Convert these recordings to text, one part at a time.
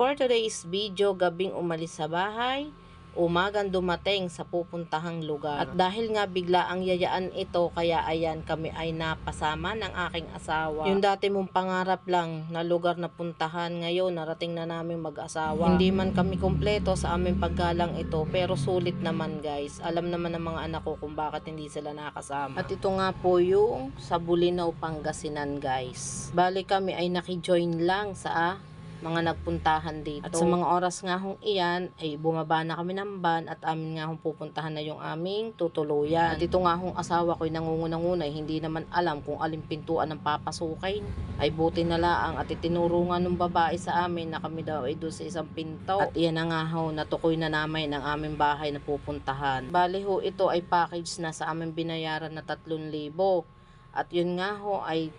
for today's video, gabing umalis sa bahay, umagang dumating sa pupuntahang lugar. At dahil nga bigla ang yayaan ito, kaya ayan kami ay napasama ng aking asawa. Yung dati mong pangarap lang na lugar na puntahan, ngayon narating na namin mag-asawa. Hindi man kami kumpleto sa aming paggalang ito, pero sulit naman guys. Alam naman ng mga anak ko kung bakit hindi sila nakasama. At ito nga po yung sa Bulinaw, Pangasinan guys. Bali kami ay nakijoin lang sa mga nagpuntahan dito. At sa mga oras nga hong iyan ay bumaba na kami ng van at amin nga hong pupuntahan na yung aming tutuluyan. At ito nga hong asawa ko'y nangungunay, hindi naman alam kung aling pintuan ang papasukin. Ay buti na laang at itinuro nga nung babae sa amin na kami daw ay doon sa isang pinto. At iyan na nga ho, natukoy na namin ang aming bahay na pupuntahan. Bali ho, ito ay package na sa aming binayaran na 3,000. At yun nga ho ay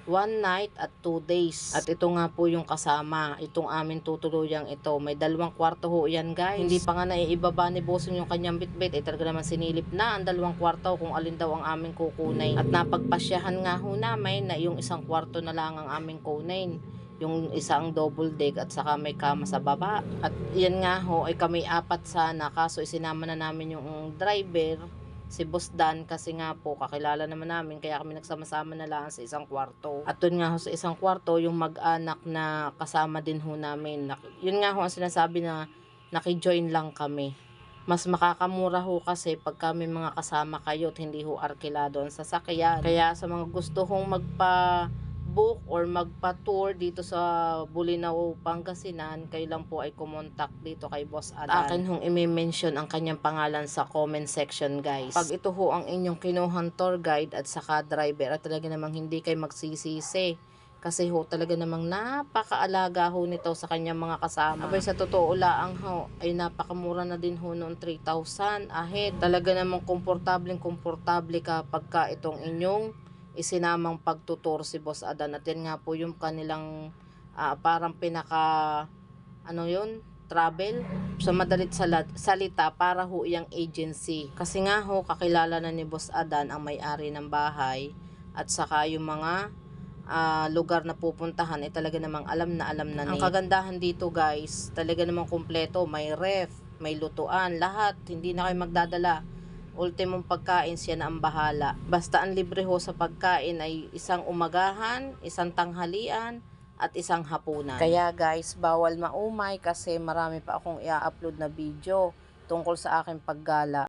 1 night at 2 days. At ito nga po yung kasama, itong aming tutuluyang ito. May 2 kwarto ho yan guys. Hindi pa nga naiibaba ni Bossing yung kanyang bitbit. Ay talaga naman sinilip na ang 2 kwarto kung alin daw ang aming kukunin. At napagpasyahan nga ho namin na yung 1 kwarto na lang ang aming kunin. Yung isang double deck at saka may kama sa baba. At yan nga ho ay kami 4 sana, kaso isinama na namin yung driver, si Boss Dan, kasi nga po kakilala naman namin, kaya kami nagsama-sama na lang sa 1 kwarto. At dun nga ho sa 1 kwarto yung mag-anak na kasama din ho namin. Yun nga ho ang sinasabi na nakijoin lang kami. Mas makakamura ho kasi pag kami mga kasama kayo at hindi ho arkilado ang sasakyan. Kaya sa mga gusto hong magpa-book or magpa-tour dito sa Bulinaw, Pangasinan, kayo lang po ay kumontak dito kay Boss Adan. Akin hong i-mention ang kanyang pangalan sa comment section guys. Pag ito ho ang inyong kinuhang tour guide at saka driver, at talaga namang hindi kayo magsisisi. Kasi ho talaga namang napakaalaga ho nito sa kanyang mga kasama. Abay sa totoo laang ho ay napakamura na din ho noon, 3,000 ahead. Talaga namang komportable ka pagka itong inyong isinamang pagtutur si Boss Adan. At yan nga po yung kanilang parang pinaka travel sa madalit salita, para ho iyang agency. Kasi nga ho kakilala na ni Boss Adan ang may-ari ng bahay at saka yung mga lugar na pupuntahan ay talaga namang alam na niya. Ang kagandahan dito guys, talaga namang kumpleto, may ref, may lutuan, lahat. Hindi na kayo magdadala. Ultimong pagkain, siya na ang bahala. Basta ang libre ho sa pagkain ay 1 umagahan, 1 tanghalian, at 1 hapunan. Kaya guys, bawal maumay kasi marami pa akong i-upload na video tungkol sa aking paggala.